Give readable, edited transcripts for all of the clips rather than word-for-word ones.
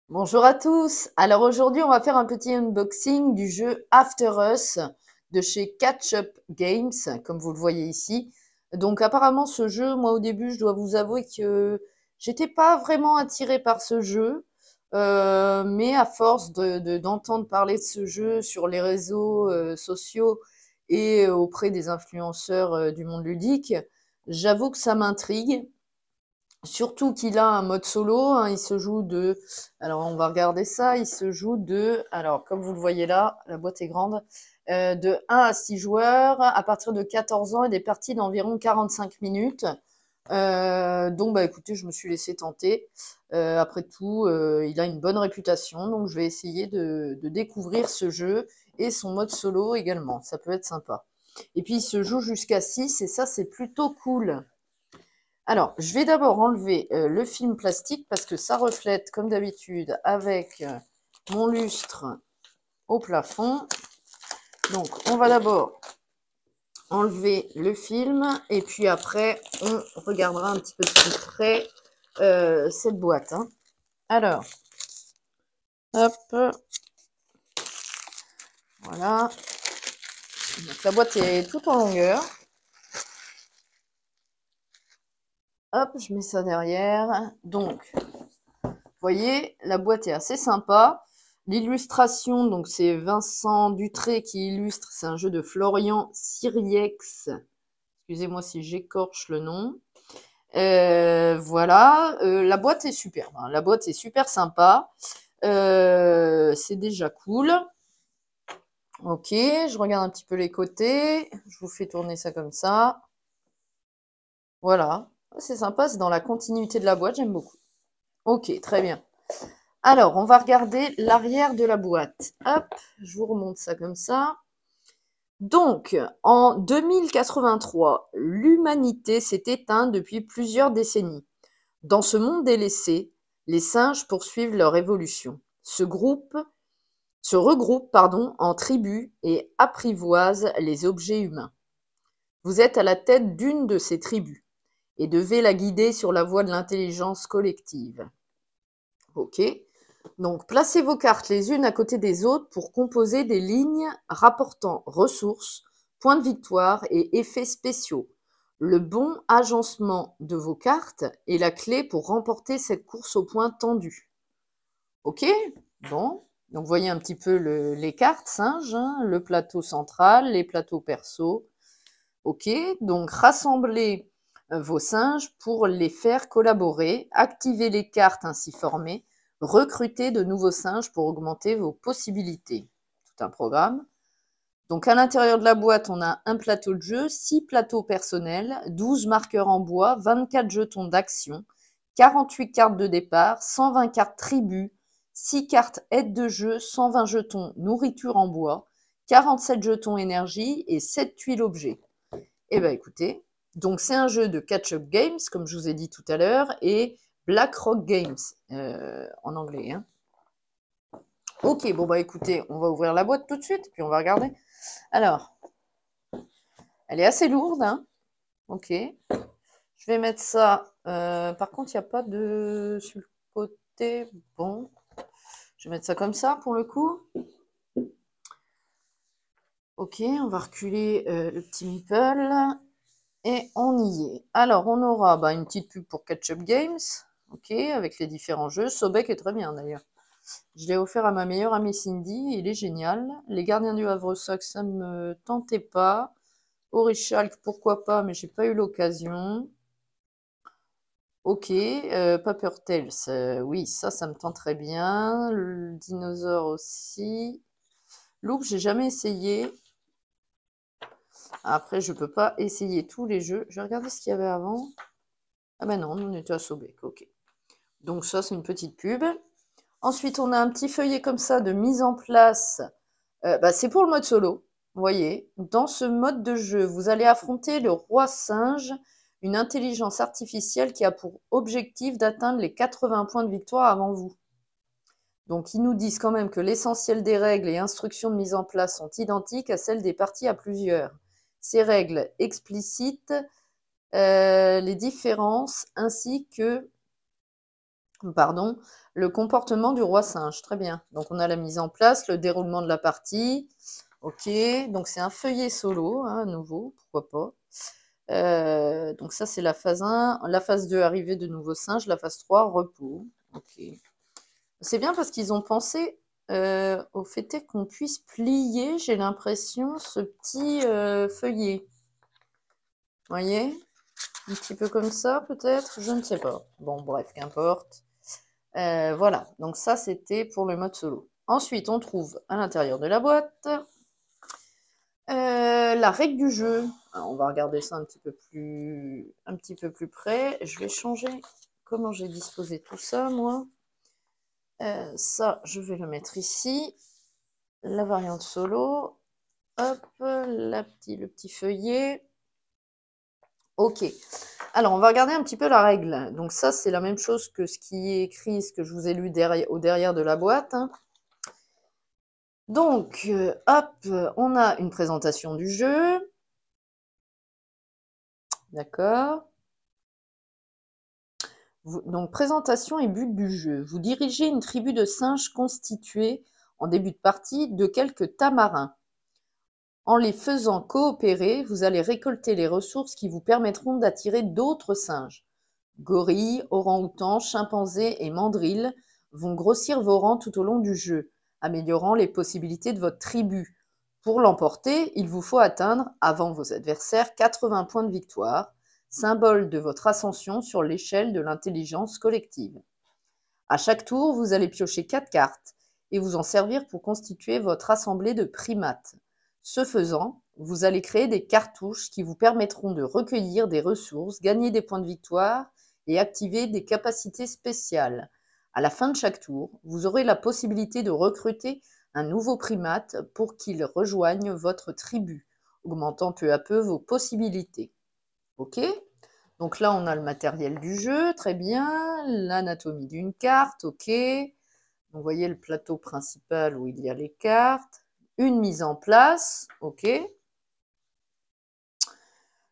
Bonjour à tous. Alors aujourd'hui, on va faire un petit unboxing du jeu After Us de chez Catch Up Games, comme vous le voyez ici. Donc apparemment, ce jeu, moi au début, je dois vous avouer que j'étais pas vraiment attirée par ce jeu, mais à force d'entendre parler de ce jeu sur les réseaux sociaux et auprès des influenceurs du monde ludique, j'avoue que ça m'intrigue. Surtout qu'il a un mode solo, hein, il se joue de, alors on va regarder ça, il se joue de, alors comme vous le voyez là, la boîte est grande, de 1 à 6 joueurs à partir de 14 ans et des parties d'environ 45 minutes. Donc bah écoutez, je me suis laissé tenter. Après tout, il a une bonne réputation, donc je vais essayer de découvrir ce jeu et son mode solo également, ça peut être sympa. Et puis il se joue jusqu'à 6 et ça c'est plutôt cool. Alors, je vais d'abord enlever le film plastique parce que ça reflète, comme d'habitude, avec mon lustre au plafond. Donc, on va d'abord enlever le film et puis après, on regardera un petit peu de plus près cette boîte. Hein. Alors, hop, voilà. Donc, la boîte est toute en longueur. Hop, je mets ça derrière. Donc, vous voyez, la boîte est assez sympa. L'illustration, donc c'est Vincent Dutré qui illustre, c'est un jeu de Florian Siriex. Excusez-moi si j'écorche le nom. Voilà, la boîte est superbe, hein. La boîte est super sympa. C'est déjà cool. Ok, je regarde un petit peu les côtés. Je vous fais tourner ça comme ça. Voilà, c'est sympa, c'est dans la continuité de la boîte, j'aime beaucoup. Ok, très bien. Alors, on va regarder l'arrière de la boîte. Hop, je vous remonte ça comme ça. Donc, en 2083, l'humanité s'est éteinte depuis plusieurs décennies. Dans ce monde délaissé, les singes poursuivent leur évolution, se regroupent en tribus et apprivoisent les objets humains. Vous êtes à la tête d'une de ces tribus et devez la guider sur la voie de l'intelligence collective. Ok. Donc, placez vos cartes les unes à côté des autres pour composer des lignes rapportant ressources, points de victoire et effets spéciaux. Le bon agencement de vos cartes est la clé pour remporter cette course aux points tendus. Ok. Bon. Donc, vous voyez un petit peu les cartes singes, hein, le plateau central, les plateaux perso. Ok. Donc, rassemblez vos singes pour les faire collaborer, activez les cartes ainsi formées, recrutez de nouveaux singes pour augmenter vos possibilités. Tout un programme. Donc à l'intérieur de la boîte, on a un plateau de jeu, 6 plateaux personnels, 12 marqueurs en bois, 24 jetons d'action, 48 cartes de départ, 120 cartes tribu, 6 cartes aide de jeu, 120 jetons nourriture en bois, 47 jetons énergie et 7 tuiles objets. Eh bien, écoutez, donc c'est un jeu de Catch-Up Games, comme je vous ai dit tout à l'heure, et BlackRock Games, en anglais. Hein. Ok, bon bah écoutez, on va ouvrir la boîte tout de suite, puis on va regarder. Alors, elle est assez lourde, hein. Ok. Je vais mettre ça. Par contre, il n'y a pas de sur le côté. Bon, je vais mettre ça comme ça pour le coup. Ok, on va reculer le petit meeple. Et on y est. Alors, on aura une petite pub pour Catch-Up Games, ok, avec les différents jeux. Sobek est très bien d'ailleurs. Je l'ai offert à ma meilleure amie Cindy, il est génial. Les Gardiens du Havre-Sac, ça me tentait pas. Orichalk, pourquoi pas, mais j'ai pas eu l'occasion. Ok, Paper Tales, oui, ça me tenterait bien. Le dinosaure aussi. Loop, j'ai jamais essayé. Après, je peux pas essayer tous les jeux. Je vais regarder ce qu'il y avait avant. Ah ben non, on était à Sobek, ok. Donc ça, c'est une petite pub. Ensuite, on a un petit feuillet comme ça de mise en place. C'est pour le mode solo. Vous voyez, dans ce mode de jeu, vous allez affronter le roi singe, une intelligence artificielle qui a pour objectif d'atteindre les 80 points de victoire avant vous. Donc, ils nous disent quand même que l'essentiel des règles et instructions de mise en place sont identiques à celles des parties à plusieurs. Ces règles explicitent les différences ainsi que pardon, le comportement du roi singe. Très bien. Donc, on a la mise en place, le déroulement de la partie. Ok, donc c'est un feuillet solo, hein, à nouveau, pourquoi pas. Donc ça, c'est la phase 1. La phase 2, arrivée de nouveaux singes. La phase 3, repos. Ok. C'est bien parce qu'ils ont pensé au fait est qu'on puisse plier, j'ai l'impression, ce petit feuillet. Vous voyez? Un petit peu comme ça, peut-être? Je ne sais pas. Bon, bref, qu'importe. Voilà, donc ça, c'était pour le mode solo. Ensuite, on trouve à l'intérieur de la boîte la règle du jeu. Alors, on va regarder ça un petit peu plus près. Je vais changer comment j'ai disposé tout ça, moi. Ça, je vais le mettre ici. La variante solo. Hop, le petit feuillet. Ok. Alors, on va regarder un petit peu la règle. Donc ça, c'est la même chose que ce qui est écrit, ce que je vous ai lu au derrière de la boîte, hein. Donc, hop, on a une présentation du jeu. D'accord. Donc, présentation et but du jeu. Vous dirigez une tribu de singes constituée, en début de partie, de quelques tamarins. En les faisant coopérer, vous allez récolter les ressources qui vous permettront d'attirer d'autres singes. Gorilles, orang-outans, chimpanzés et mandrills vont grossir vos rangs tout au long du jeu, améliorant les possibilités de votre tribu. Pour l'emporter, il vous faut atteindre, avant vos adversaires, 80 points de victoire, symbole de votre ascension sur l'échelle de l'intelligence collective. À chaque tour, vous allez piocher 4 cartes et vous en servir pour constituer votre assemblée de primates. Ce faisant, vous allez créer des cartouches qui vous permettront de recueillir des ressources, gagner des points de victoire et activer des capacités spéciales. À la fin de chaque tour, vous aurez la possibilité de recruter un nouveau primate pour qu'il rejoigne votre tribu, augmentant peu à peu vos possibilités. Ok ? Donc là, on a le matériel du jeu, très bien. L'anatomie d'une carte, ok. Vous voyez le plateau principal où il y a les cartes. Une mise en place, ok.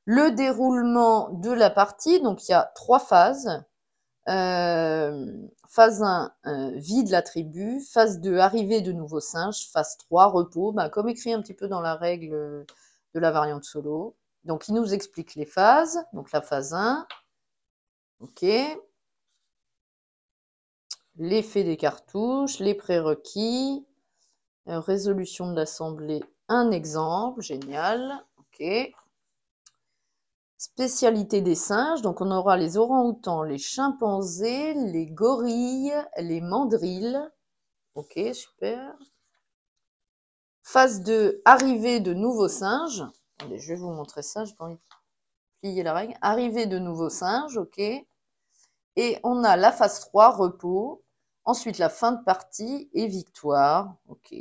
Le déroulement de la partie, donc il y a 3 phases. Phase 1, vie de la tribu. Phase 2, arrivée de nouveaux singes. Phase 3, repos, comme écrit un petit peu dans la règle de la variante solo. Donc, il nous explique les phases. Donc, la phase 1, ok. L'effet des cartouches, les prérequis, résolution de l'assemblée, un exemple, génial, ok. Spécialité des singes, donc on aura les orang-outans, les chimpanzés, les gorilles, les mandrills, ok, super. Phase 2, arrivée de nouveaux singes. Attendez, je vais vous montrer ça, j'ai pas envie de plier la règle. Arrivée de nouveaux singes, ok. Et on a la phase 3, repos. Ensuite, la fin de partie et victoire, ok.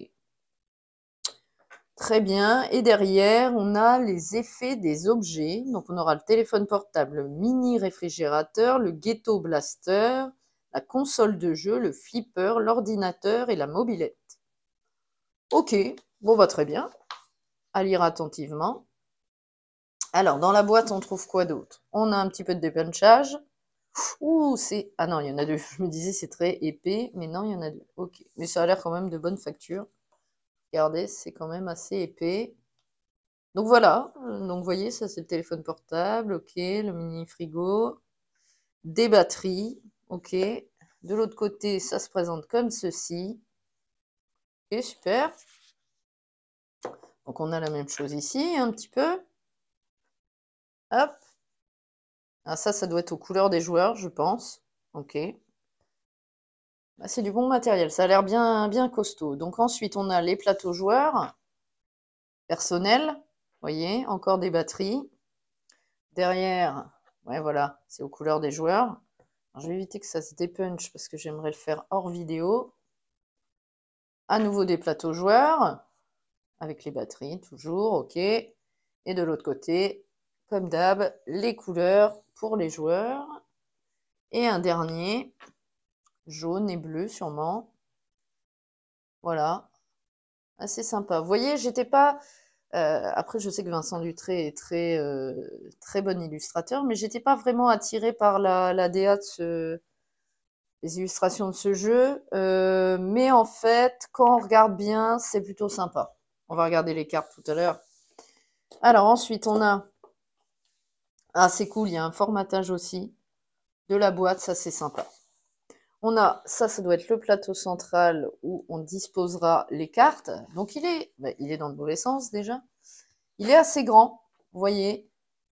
Très bien. Et derrière, on a les effets des objets. Donc, on aura le téléphone portable, le mini réfrigérateur, le ghetto blaster, la console de jeu, le flipper, l'ordinateur et la mobilette. Ok, bon, très bien. À lire attentivement. Alors, dans la boîte, on trouve quoi d'autre? On a un petit peu de dépunchage. Ouh, c'est... Ah non, il y en a 2. Je me disais, c'est très épais, mais non, il y en a 2. Ok, mais ça a l'air quand même de bonne facture. Regardez, c'est quand même assez épais. Donc voilà, donc vous voyez, ça c'est le téléphone portable, ok, le mini frigo, des batteries, ok. De l'autre côté, ça se présente comme ceci. Ok, super. Donc on a la même chose ici, un petit peu. Hop. Ah, ça doit être aux couleurs des joueurs, je pense. Ok. C'est du bon matériel, ça a l'air bien, bien costaud. Donc ensuite, on a les plateaux joueurs, personnels, vous voyez, encore des batteries. Derrière, ouais, voilà, c'est aux couleurs des joueurs. Alors, je vais éviter que ça se dépunch parce que j'aimerais le faire hors vidéo. À nouveau des plateaux joueurs, avec les batteries, toujours, ok. Et de l'autre côté, comme d'hab, les couleurs pour les joueurs. Et un dernier, jaune et bleu sûrement. Voilà, assez sympa. Vous voyez, j'étais pas... après, je sais que Vincent Dutré est très, très bon illustrateur, mais j'étais pas vraiment attirée par la DA les illustrations de ce jeu. Mais en fait, quand on regarde bien, c'est plutôt sympa. On va regarder les cartes tout à l'heure. Alors ensuite, on a... Ah, c'est cool, il y a un formatage aussi de la boîte, ça c'est sympa. On a, ça doit être le plateau central où on disposera les cartes. Donc il est dans le mauvais sens déjà. Il est assez grand, vous voyez.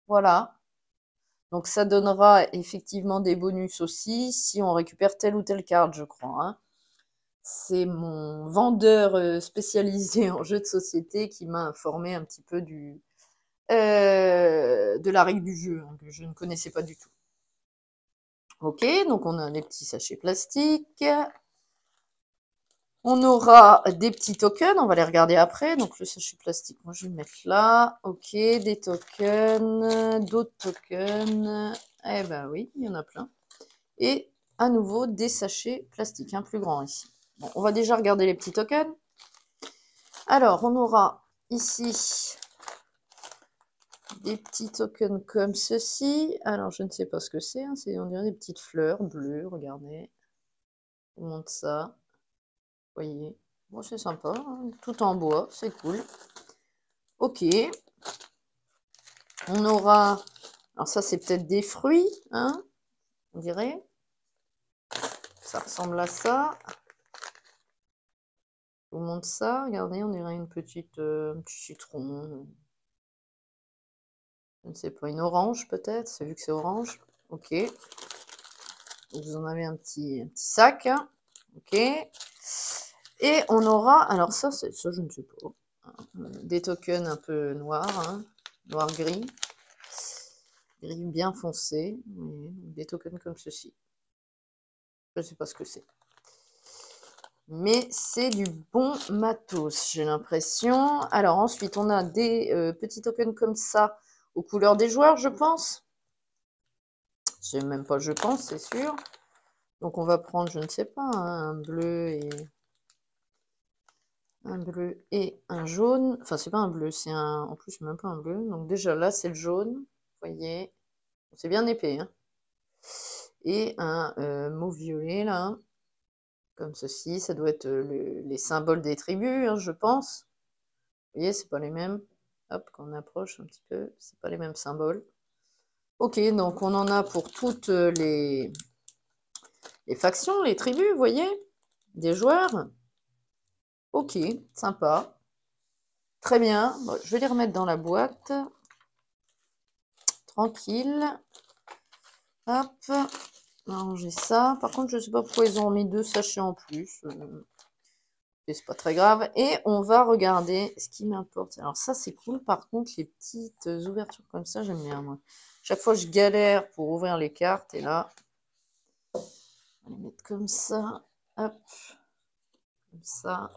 Voilà. Donc ça donnera effectivement des bonus aussi si on récupère telle ou telle carte, je crois. Hein. C'est mon vendeur spécialisé en jeux de société qui m'a informé un petit peu de la règle du jeu, hein, que je ne connaissais pas du tout. Ok, donc on a les petits sachets plastiques. On aura des petits tokens, on va les regarder après. Donc le sachet plastique, moi je vais le mettre là. Ok, des tokens, d'autres tokens. Eh ben oui, il y en a plein. Et à nouveau des sachets plastiques, un plus grand ici. Bon, on va déjà regarder les petits tokens. Alors, on aura ici des petits tokens comme ceci. Alors, je ne sais pas ce que c'est. Hein, on dirait des petites fleurs bleues, regardez. Je vous montre ça. Vous voyez. Bon, c'est sympa. Hein, tout en bois, c'est cool. Ok. On aura... Alors ça, c'est peut-être des fruits, hein, on dirait. Ça ressemble à ça. Je vous montre ça. Regardez, on dirait un petit citron. Je ne sais pas, une orange peut-être, c'est vu que c'est orange. Ok. Vous en avez un petit sac. Hein. Ok. Et on aura, alors ça je ne sais pas. Des tokens un peu noirs, hein, noir-gris. Gris bien foncé. Oui, des tokens comme ceci. Je ne sais pas ce que c'est. Mais c'est du bon matos, j'ai l'impression. Alors ensuite, on a des petits tokens comme ça, aux couleurs des joueurs, je pense. Je sais même pas, je pense, c'est sûr. Donc on va prendre, je ne sais pas, hein, un bleu et un jaune. Enfin, c'est pas un bleu, c'est un... En plus, même pas un bleu. Donc déjà, là, c'est le jaune. Vous voyez. C'est bien épais, hein. Et un mauve violet, là. Comme ceci. Ça doit être les symboles des tribus, hein, je pense. Vous voyez, c'est pas les mêmes. Hop, quand on approche un petit peu, c'est pas les mêmes symboles. Ok, donc on en a pour toutes les factions, les tribus, vous voyez, des joueurs. Ok, sympa. Très bien. Bon, je vais les remettre dans la boîte. Tranquille. Hop. Ranger ça. Par contre, je ne sais pas pourquoi ils ont mis 2 sachets en plus. C'est pas très grave. Et on va regarder ce qui m'importe. Alors ça, c'est cool. Par contre, les petites ouvertures comme ça, j'aime bien, moi. Chaque fois, je galère pour ouvrir les cartes. Et là, on va les mettre comme ça. Hop. Comme ça.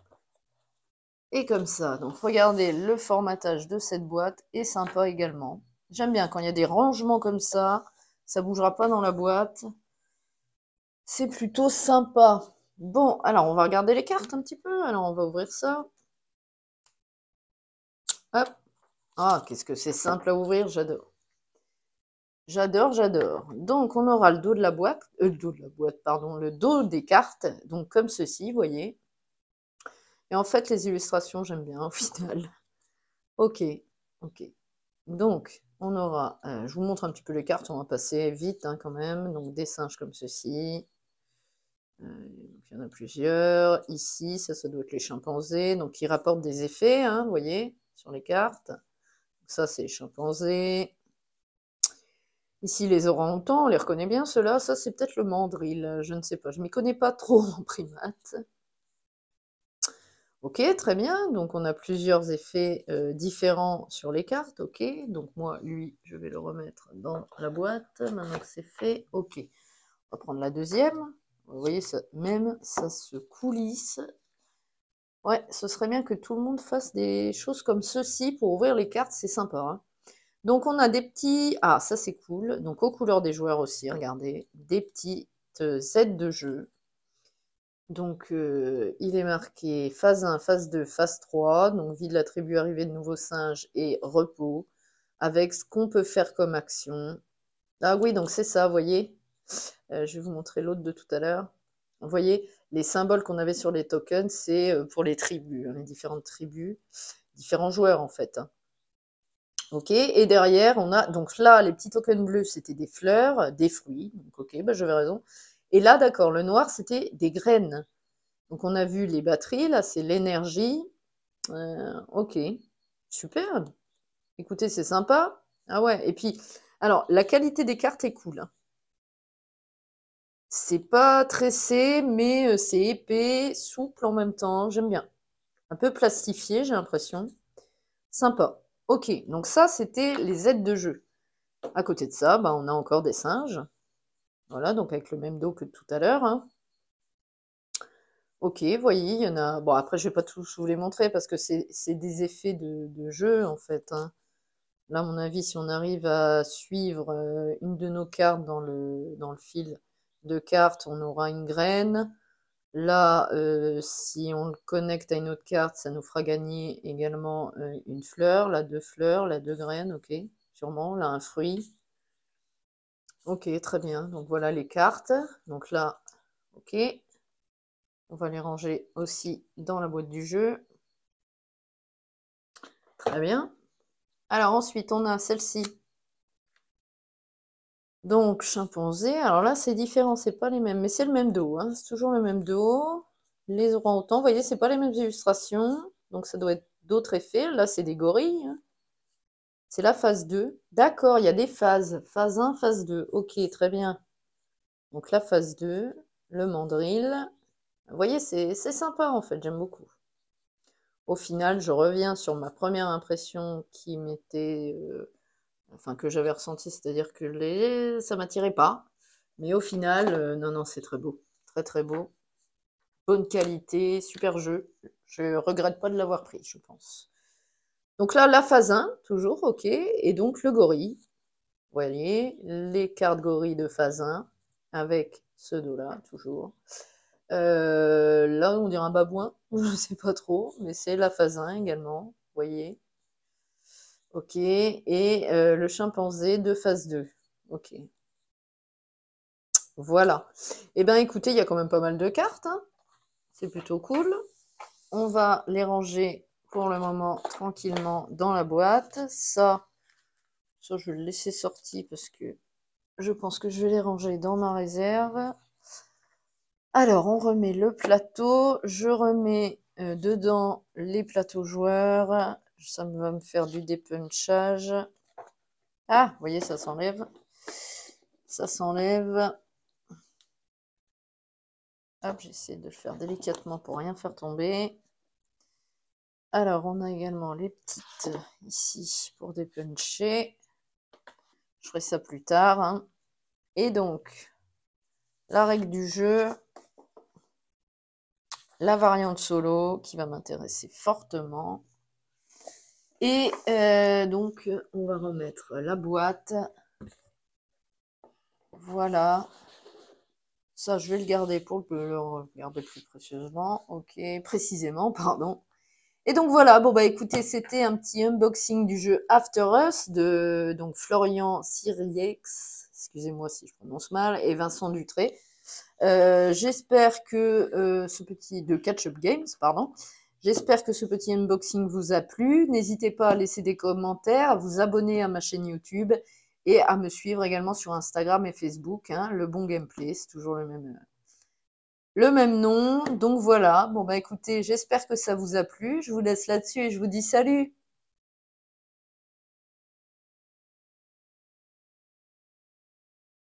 Et comme ça. Donc, regardez, le formatage de cette boîte est sympa également. J'aime bien quand il y a des rangements comme ça. Ça ne bougera pas dans la boîte. C'est plutôt sympa. Bon, alors, on va regarder les cartes un petit peu. Alors, on va ouvrir ça. Hop. Ah, qu'est-ce que c'est simple à ouvrir, j'adore. J'adore, j'adore. Donc, on aura le dos de la boîte, pardon, le dos des cartes, donc comme ceci, vous voyez. Et en fait, les illustrations, j'aime bien au final. Ok, ok. Donc, on aura, je vous montre un petit peu les cartes, on va passer vite hein, quand même. Donc, des singes comme ceci. Donc, il y en a plusieurs. Ici, ça doit être les chimpanzés, donc qui rapportent des effets, hein, vous voyez, sur les cartes. Donc, ça, c'est les chimpanzés. Ici, les orang-outans, on les reconnaît bien, ceux-là. Ça, c'est peut-être le mandrill, je ne sais pas. Je ne m'y connais pas trop en primates. Ok, très bien. Donc, on a plusieurs effets différents sur les cartes. Ok, donc moi, lui, je vais le remettre dans la boîte. Maintenant que c'est fait, ok. On va prendre la deuxième. Vous voyez, ça, même, ça se coulisse. Ouais, ce serait bien que tout le monde fasse des choses comme ceci pour ouvrir les cartes. C'est sympa, hein. Donc, on a des petits... Ah, ça, c'est cool. Donc, aux couleurs des joueurs aussi, regardez. Des petites aides de jeu. Donc, il est marqué phase 1, phase 2, phase 3. Donc, vie de la tribu, arrivée de nouveaux singes et repos. Avec ce qu'on peut faire comme action. Ah oui, donc c'est ça, vous voyez. Je vais vous montrer l'autre de tout à l'heure. Vous voyez, les symboles qu'on avait sur les tokens, c'est pour les tribus, hein, les différentes tribus, différents joueurs en fait. Hein. Ok, et derrière, on a, donc là, les petits tokens bleus, c'était des fleurs, des fruits, donc ok, bah, j'avais raison. Et là, d'accord, le noir, c'était des graines. Donc on a vu les batteries, là, c'est l'énergie. Ok, super. Écoutez, c'est sympa. Ah ouais, et puis, alors, la qualité des cartes est cool. Hein. C'est pas tressé, mais c'est épais, souple en même temps, j'aime bien. Un peu plastifié, j'ai l'impression. Sympa. Ok, donc ça, c'était les aides de jeu. À côté de ça, bah, on a encore des singes. Voilà, donc avec le même dos que tout à l'heure. Hein. Ok, voyez, il y en a... Bon, après, je vais pas tous vous les montrer parce que c'est des effets de jeu, en fait. Hein. Là, à mon avis, si on arrive à suivre une de nos cartes dans le fil de cartes, on aura une graine. Là, si on le connecte à une autre carte, ça nous fera gagner également une fleur. Là, 2 fleurs, là, 2 graines, ok, sûrement. Là, un fruit. Ok, très bien. Donc voilà les cartes. Donc là, ok. On va les ranger aussi dans la boîte du jeu. Très bien. Alors ensuite, on a celle-ci. Donc, chimpanzé. Alors là, c'est différent, c'est pas les mêmes, mais c'est le même dos. Hein. C'est toujours le même dos. Les orang-outans, vous voyez, c'est pas les mêmes illustrations. Donc, ça doit être d'autres effets. Là, c'est des gorilles. Hein. C'est la phase 2. D'accord, il y a des phases. Phase 1, phase 2. Ok, très bien. Donc, la phase 2, le mandrill. Vous voyez, c'est sympa en fait, j'aime beaucoup. Au final, je reviens sur ma première impression qui m'était, enfin que j'avais ressentie, c'est-à-dire que ça m'attirait pas. Mais au final, non, non, c'est très beau, très très beau, bonne qualité, super jeu. Je regrette pas de l'avoir pris, je pense. Donc là, la phase 1, toujours, ok, et donc le gorille. Vous voyez, les cartes gorilles de phase 1, avec ce dos-là, toujours. Là, on dirait un babouin, je sais pas trop, mais c'est la phase 1 également, vous voyez. Ok, et le chimpanzé de phase 2. Ok, voilà. Eh bien, écoutez, il y a quand même pas mal de cartes, hein. C'est plutôt cool. On va les ranger pour le moment tranquillement dans la boîte. Ça, je vais le laisser sorti parce que je pense que je vais les ranger dans ma réserve. Alors, on remet le plateau. Je remets dedans les plateaux joueurs. Ça va me faire du dépunchage. Ah, vous voyez, ça s'enlève. Ça s'enlève. Hop, j'essaie de le faire délicatement pour rien faire tomber. Alors, on a également les petites ici pour dépuncher. Je ferai ça plus tard. Hein. Et donc, la règle du jeu, la variante solo qui va m'intéresser fortement. Et donc, on va remettre la boîte. Voilà. Ça, je vais le garder pour le regarder plus précieusement. Ok, précisément, pardon. Et donc voilà, bon bah écoutez, c'était un petit unboxing du jeu After Us de donc Florian Siriex, excusez-moi si je prononce mal, et Vincent Dutré. J'espère que ce petit de Catch Up Games, pardon. J'espère que ce petit unboxing vous a plu. N'hésitez pas à laisser des commentaires, à vous abonner à ma chaîne YouTube et à me suivre également sur Instagram et Facebook. Hein, le bon gameplay, c'est toujours le même nom. Donc voilà. Bon bah écoutez, j'espère que ça vous a plu. Je vous laisse là-dessus et je vous dis salut.